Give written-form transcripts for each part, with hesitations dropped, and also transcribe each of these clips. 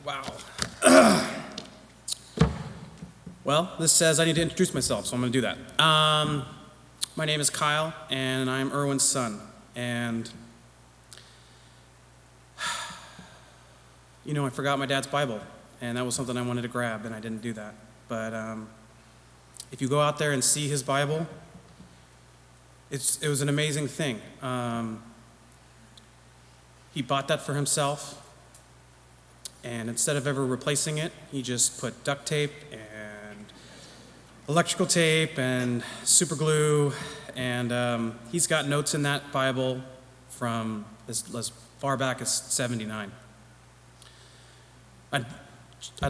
Wow. Well, this says I need to introduce myself, so I'm going to do that. My name is Kyle, and I'm Irwin's son. And, I forgot my dad's Bible, and that was something I wanted to grab, and I didn't do that. But if you go out there and see his Bible, it was an amazing thing. He bought that for himself, and instead of ever replacing it, he just put duct tape and electrical tape and super glue, and he's got notes in that Bible from as far back as 79. I'd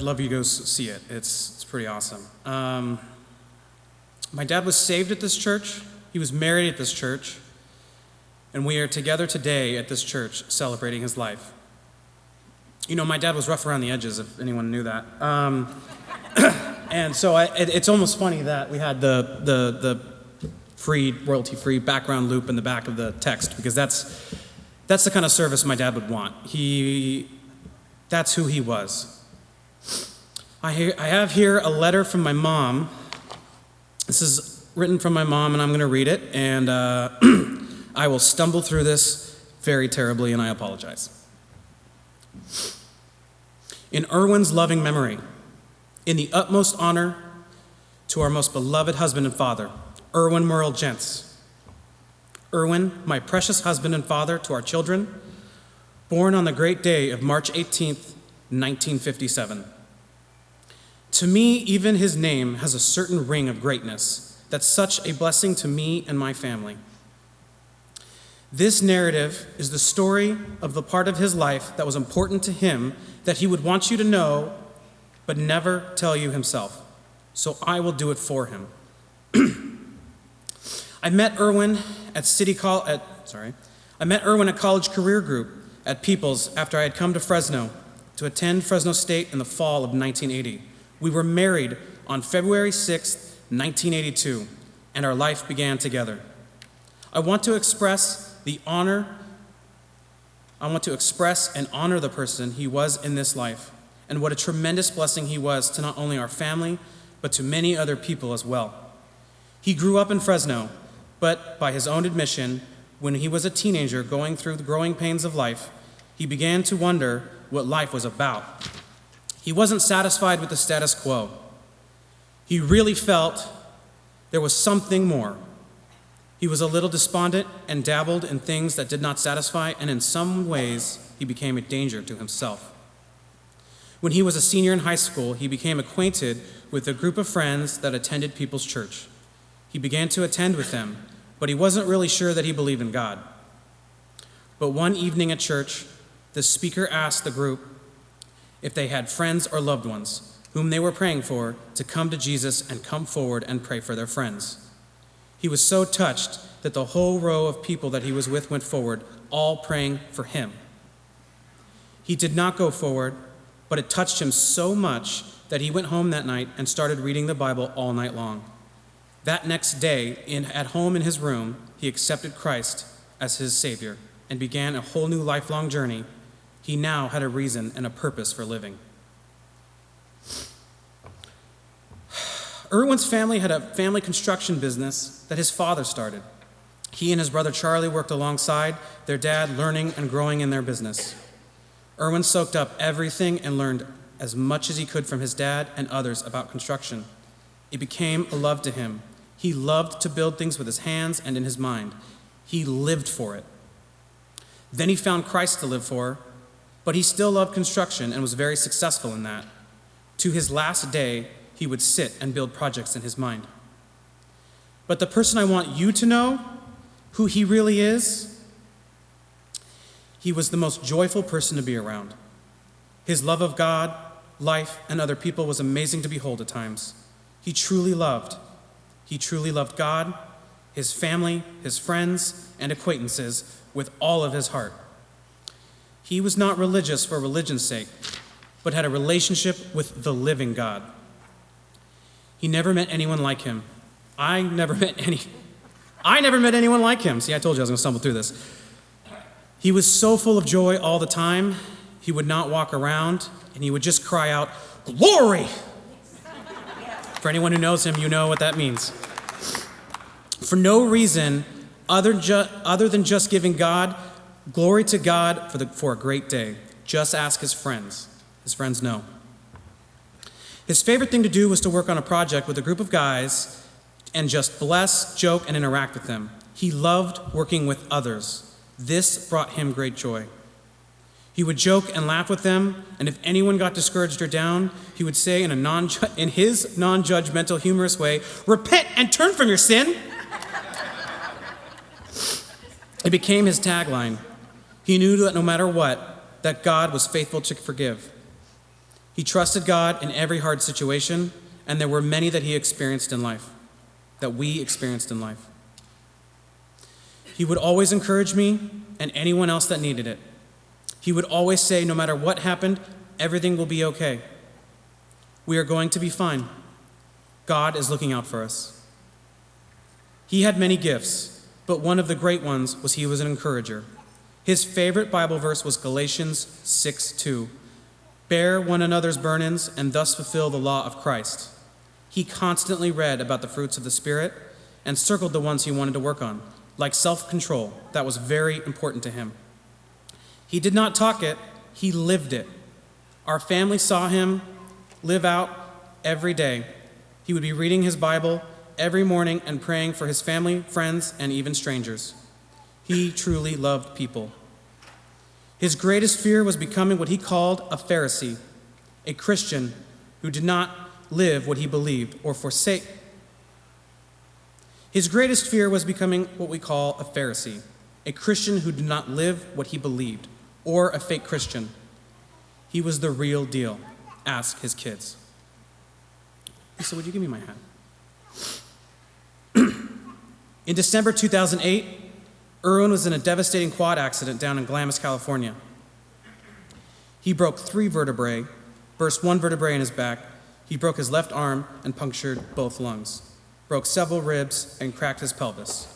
love you to go see it. It's pretty awesome. My dad was saved at this church. He was married at this church. And we are together today at this church celebrating his life. My dad was rough around the edges, if anyone knew that. And so it's almost funny that we had the free, royalty-free background loop in the back of the text, because that's the kind of service my dad would want. That's who he was. I have here a letter from my mom. This is written from my mom, and I'm going to read it, and I will stumble through this very terribly, and I apologize. In Irwin's loving memory, in the utmost honor to our most beloved husband and father, Irwin Merle Gentz. Irwin, my precious husband and father to our children, born on the great day of March 18th, 1957. To me, even his name has a certain ring of greatness that's such a blessing to me and my family. This narrative is the story of the part of his life that was important to him that he would want you to know, but never tell you himself. So I will do it for him. I met Irwin at College Career Group at Peoples after I had come to Fresno to attend Fresno State in the fall of 1980. We were married on February 6th, 1982, and our life began together. I want to express and honor the person he was in this life, and what a tremendous blessing he was to not only our family, but to many other people as well. He grew up in Fresno, but by his own admission, when he was a teenager going through the growing pains of life, he began to wonder what life was about. He wasn't satisfied with the status quo. He really felt there was something more. He was a little despondent and dabbled in things that did not satisfy, and in some ways, he became a danger to himself. When he was a senior in high school, he became acquainted with a group of friends that attended People's Church. He began to attend with them, but he wasn't really sure that he believed in God. But one evening at church, the speaker asked the group if they had friends or loved ones whom they were praying for to come to Jesus and come forward and pray for their friends. He was so touched that the whole row of people that he was with went forward, all praying for him. He did not go forward, but it touched him so much that he went home that night and started reading the Bible all night long. That next day, at home in his room, he accepted Christ as his Savior and began a whole new lifelong journey. He now had a reason and a purpose for living. Irwin's family had a family construction business that his father started. He and his brother Charlie worked alongside their dad, learning and growing in their business. Irwin soaked up everything and learned as much as he could from his dad and others about construction. It became a love to him. He loved to build things with his hands and in his mind. He lived for it. Then he found Christ to live for, but he still loved construction and was very successful in that. To his last day, he would sit and build projects in his mind. But the person I want you to know, who he really is, he was the most joyful person to be around. His love of God, life, and other people was amazing to behold at times. He truly loved God, his family, his friends, and acquaintances with all of his heart. He was not religious for religion's sake, but had a relationship with the living God. He never met anyone like him. I never met anyone like him. See, I told you I was going to stumble through this. He was so full of joy all the time. He would not walk around and he would just cry out, "Glory!" For anyone who knows him, you know what that means. For no reason other than just giving God glory to God for a great day. Just ask his friends. His friends know. His favorite thing to do was to work on a project with a group of guys and just bless, joke, and interact with them. He loved working with others. This brought him great joy. He would joke and laugh with them, and if anyone got discouraged or down, he would say in his non-judgmental, humorous way, "Repent and turn from your sin." It became his tagline. He knew that no matter what, that God was faithful to forgive. He trusted God in every hard situation, and there were many that we experienced in life. He would always encourage me and anyone else that needed it. He would always say, no matter what happened, everything will be okay. We are going to be fine. God is looking out for us. He had many gifts, but one of the great ones was he was an encourager. His favorite Bible verse was Galatians 6:2. Bear one another's burdens and thus fulfill the law of Christ. He constantly read about the fruits of the Spirit and circled the ones he wanted to work on, like self-control. That was very important to him. He did not talk it, he lived it. Our family saw him live out every day. He would be reading his Bible every morning and praying for his family, friends, and even strangers. He truly loved people. His greatest fear was becoming what he called a Pharisee, a Christian who did not live what he believed or forsake. His greatest fear was becoming what we call a Pharisee, a Christian who did not live what he believed, or a fake Christian. He was the real deal. Ask his kids. Lisa, would you give me my hat? In December 2008, Irwin was in a devastating quad accident down in Glamis, California. He broke 3 vertebrae, burst 1 vertebrae in his back. He broke his left arm and punctured both lungs, broke several ribs, and cracked his pelvis.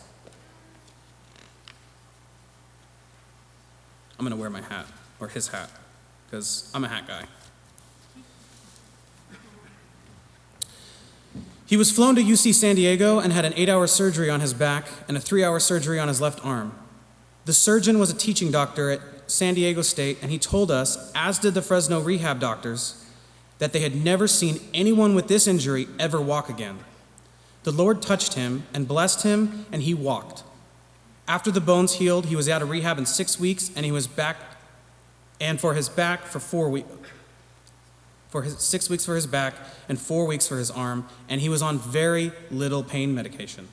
I'm going to wear my hat, or his hat, because I'm a hat guy. He was flown to UC San Diego and had an 8-hour surgery on his back and a 3-hour surgery on his left arm. The surgeon was a teaching doctor at San Diego State, and he told us, as did the Fresno rehab doctors, that they had never seen anyone with this injury ever walk again. The Lord touched him and blessed him, and he walked. After the bones healed, he was out of rehab in 6 weeks, and he was back, and for his back for 4 weeks. 6 weeks for his back and 4 weeks for his arm, and he was on very little pain medication.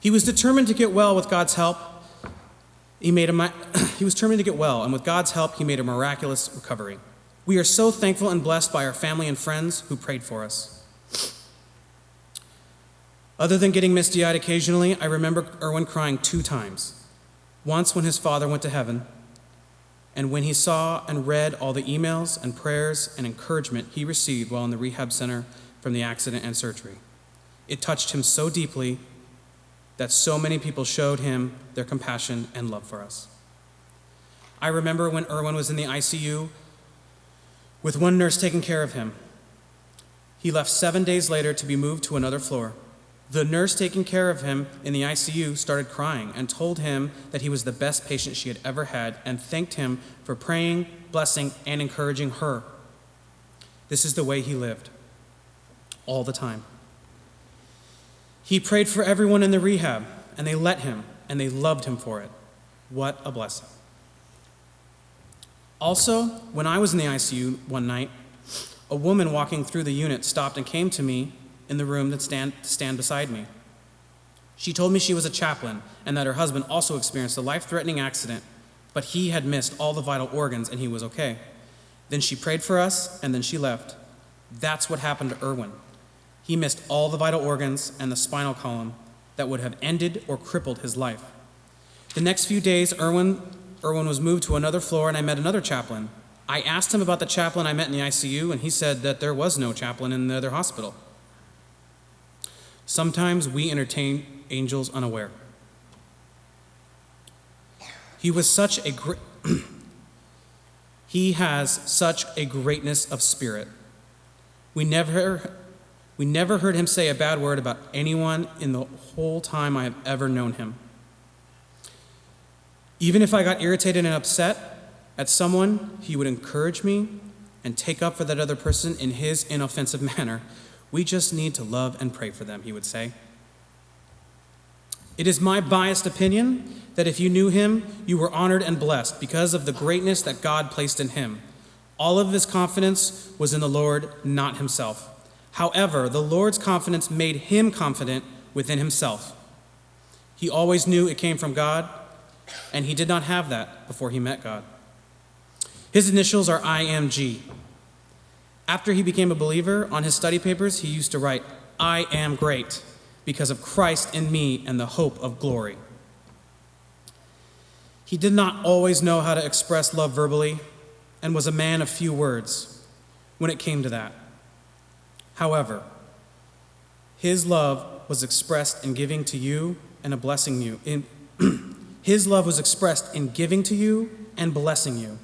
He was determined to get well with God's help. He was determined to get well, and with God's help, he made a miraculous recovery. We are so thankful and blessed by our family and friends who prayed for us. Other than getting misty-eyed occasionally, I remember Irwin crying 2 times. Once when his father went to heaven, and when he saw and read all the emails and prayers and encouragement he received while in the rehab center from the accident and surgery. It touched him so deeply that so many people showed him their compassion and love for us. I remember when Irwin was in the ICU with one nurse taking care of him. He left 7 days later to be moved to another floor. The nurse taking care of him in the ICU started crying and told him that he was the best patient she had ever had and thanked him for praying, blessing, and encouraging her. This is the way he lived, all the time. He prayed for everyone in the rehab, and they let him, and they loved him for it. What a blessing. Also, when I was in the ICU one night, a woman walking through the unit stopped and came to me in the room that stand beside me. She told me she was a chaplain and that her husband also experienced a life-threatening accident, but he had missed all the vital organs and he was okay. Then she prayed for us and then she left. That's what happened to Irwin. He missed all the vital organs and the spinal column that would have ended or crippled his life. The next few days, Irwin was moved to another floor and I met another chaplain. I asked him about the chaplain I met in the ICU and he said that there was no chaplain in the other hospital. Sometimes we entertain angels unaware. He was such a He has such a greatness of spirit. We never heard him say a bad word about anyone in the whole time I have ever known him. Even if I got irritated and upset at someone, he would encourage me and take up for that other person in his inoffensive manner. We just need to love and pray for them, he would say. It is my biased opinion that if you knew him, you were honored and blessed because of the greatness that God placed in him. All of his confidence was in the Lord, not himself. However, the Lord's confidence made him confident within himself. He always knew it came from God, and he did not have that before he met God. His initials are IMG. After he became a believer, on his study papers, he used to write, "I am great because of Christ in me and the hope of glory." He did not always know how to express love verbally and was a man of few words when it came to that. However, his love was expressed in giving to you and blessing you. His love was expressed in giving to you and blessing you.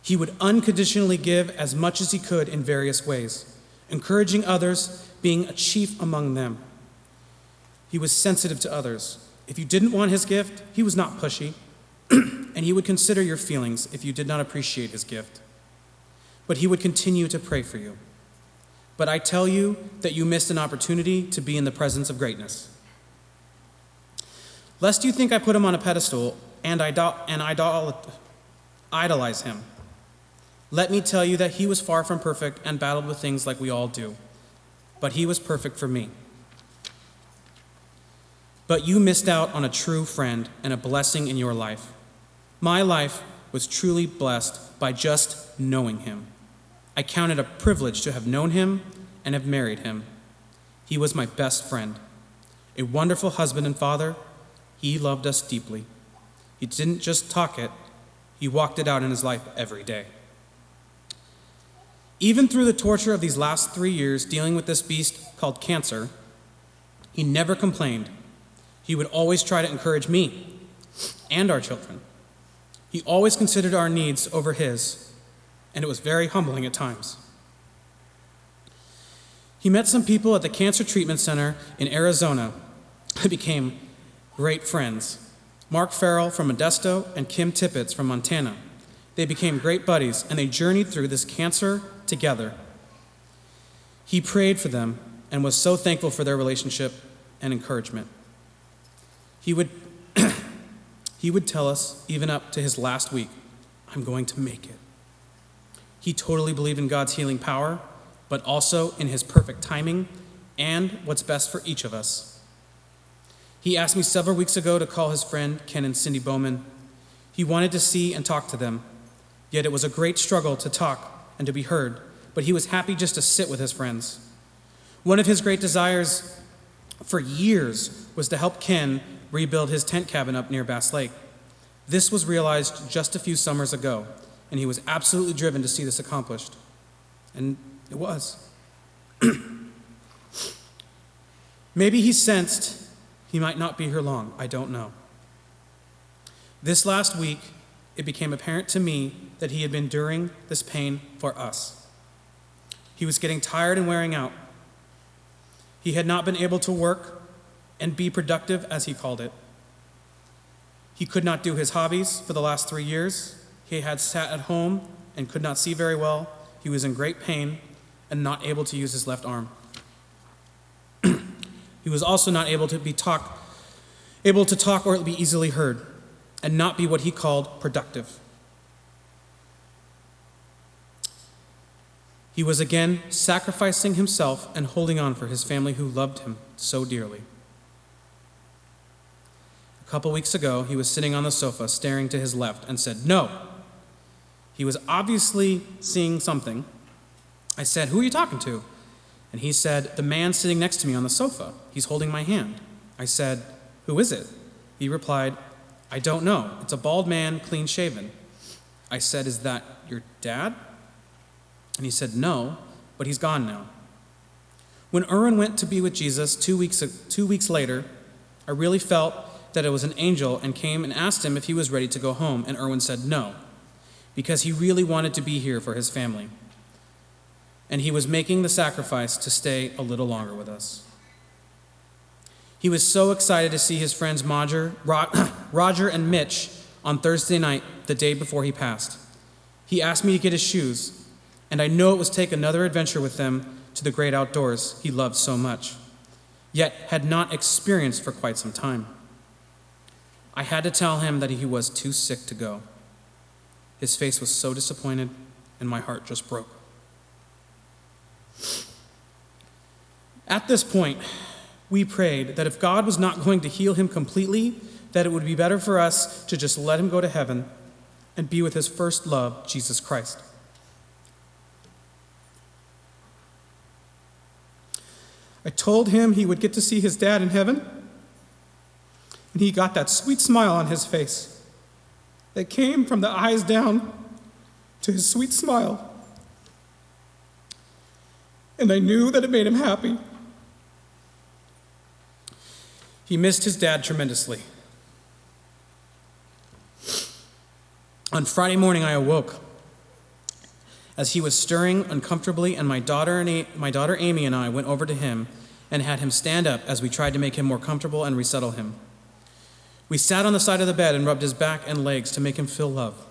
He would unconditionally give as much as he could in various ways, encouraging others, being a chief among them. He was sensitive to others. If you didn't want his gift, he was not pushy, and he would consider your feelings if you did not appreciate his gift. But he would continue to pray for you. But I tell you that you missed an opportunity to be in the presence of greatness. Lest you think I put him on a pedestal and idolize him, let me tell you that he was far from perfect and battled with things like we all do. But he was perfect for me. But you missed out on a true friend and a blessing in your life. My life was truly blessed by just knowing him. I count it a privilege to have known him and have married him. He was my best friend, a wonderful husband and father. He loved us deeply. He didn't just talk it, he walked it out in his life every day. Even through the torture of these last 3 years dealing with this beast called cancer, he never complained. He would always try to encourage me and our children. He always considered our needs over his, and it was very humbling at times. He met some people at the Cancer Treatment Center in Arizona and became great friends. Mark Farrell from Modesto and Kim Tippett from Montana. They became great buddies, and they journeyed through this cancer together. He prayed for them and was so thankful for their relationship and encouragement. He would tell us, even up to his last week, "I'm going to make it." He totally believed in God's healing power, but also in his perfect timing and what's best for each of us. He asked me several weeks ago to call his friend, Ken and Cindy Bowman. He wanted to see and talk to them, yet it was a great struggle to talk and to be heard, but he was happy just to sit with his friends. One of his great desires for years was to help Ken rebuild his tent cabin up near Bass Lake. This was realized just a few summers ago, and he was absolutely driven to see this accomplished. And it was. Maybe he sensed he might not be here long. I don't know. This last week, it became apparent to me that he had been enduring this pain for us. He was getting tired and wearing out. He had not been able to work and be productive, as he called it. He could not do his hobbies for the last 3 years. He had sat at home and could not see very well. He was in great pain and not able to use his left arm. He was also not able to talk or be easily heard and not be what he called productive. He was again sacrificing himself and holding on for his family who loved him so dearly. A couple weeks ago, he was sitting on the sofa staring to his left and said, "No." He was obviously seeing something. I said, "Who are you talking to?" And he said, "The man sitting next to me on the sofa. He's holding my hand." I said, "Who is it?" He replied, "I don't know. It's a bald man, clean shaven." I said, "Is that your dad?" And he said, "No, but he's gone now." When Irwin went to be with Jesus 2 weeks later, I really felt that it was an angel and came and asked him if he was ready to go home, and Irwin said no. because he really wanted to be here for his family. And he was making the sacrifice to stay a little longer with us. He was so excited to see his friends Roger and Mitch on Thursday night, the day before he passed. He asked me to get his shoes, and I know it was take another adventure with them to the great outdoors he loved so much, yet had not experienced for quite some time. I had to tell him that he was too sick to go. His face was so disappointed, and my heart just broke. At this point, we prayed that if God was not going to heal him completely, that it would be better for us to just let him go to heaven and be with his first love, Jesus Christ. I told him he would get to see his dad in heaven, and he got that sweet smile on his face that came from the eyes down to his sweet smile. And I knew that it made him happy. He missed his dad tremendously. On Friday morning, I awoke as he was stirring uncomfortably, and my daughter Amy and I went over to him and had him stand up as we tried to make him more comfortable and resettle him. We sat on the side of the bed and rubbed his back and legs to make him feel love.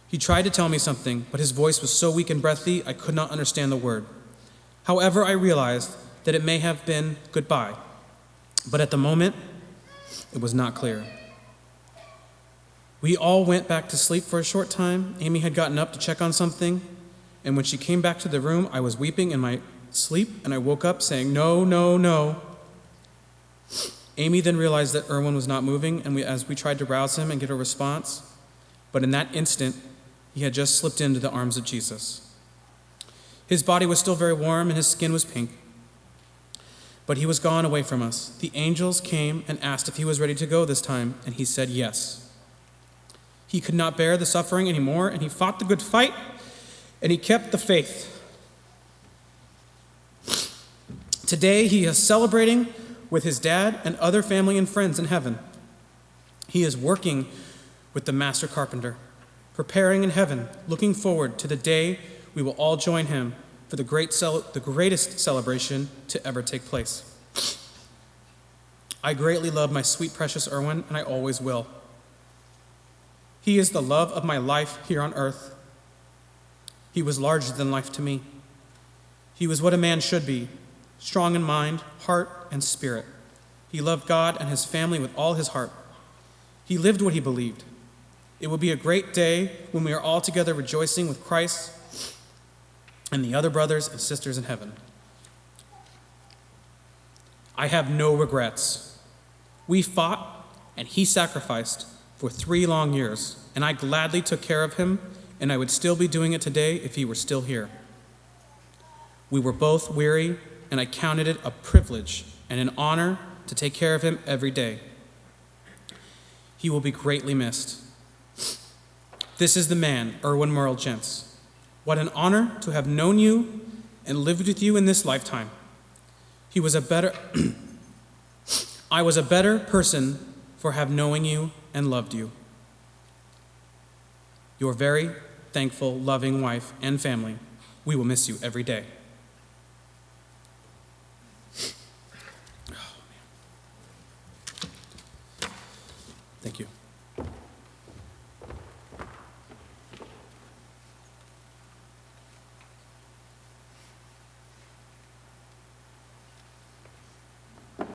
He tried to tell me something, but his voice was so weak and breathy, I could not understand the word. However, I realized that it may have been goodbye, but at the moment, it was not clear. We all went back to sleep for a short time. Amy had gotten up to check on something, and when she came back to the room, I was weeping in my sleep, and I woke up saying, "No, no, no." Amy then realized that Irwin was not moving, and as we tried to rouse him and get a response, but in that instant, he had just slipped into the arms of Jesus. His body was still very warm, and his skin was pink, but he was gone away from us. The angels came and asked if he was ready to go this time, and he said yes. He could not bear the suffering anymore, and he fought the good fight, and he kept the faith. Today, he is celebrating with his dad and other family and friends in heaven. He is working with the master carpenter, preparing in heaven, looking forward to the day we will all join him for the greatest celebration to ever take place. I greatly love my sweet, precious Irwin, and I always will. He is the love of my life here on earth. He was larger than life to me. He was what a man should be, strong in mind, heart, and spirit. He loved God and his family with all his heart. He lived what he believed. It will be a great day when we are all together rejoicing with Christ and the other brothers and sisters in heaven. I have no regrets. We fought and he sacrificed for 3 long years, and I gladly took care of him, and I would still be doing it today if he were still here. We were both weary, and I counted it a privilege and an honor to take care of him every day. He will be greatly missed. This is the man, Irwin Merle Gentz. What an honor to have known you and lived with you in this lifetime. I was a better person for have knowing you and loved you. Your very thankful, loving wife and family. We will miss you every day.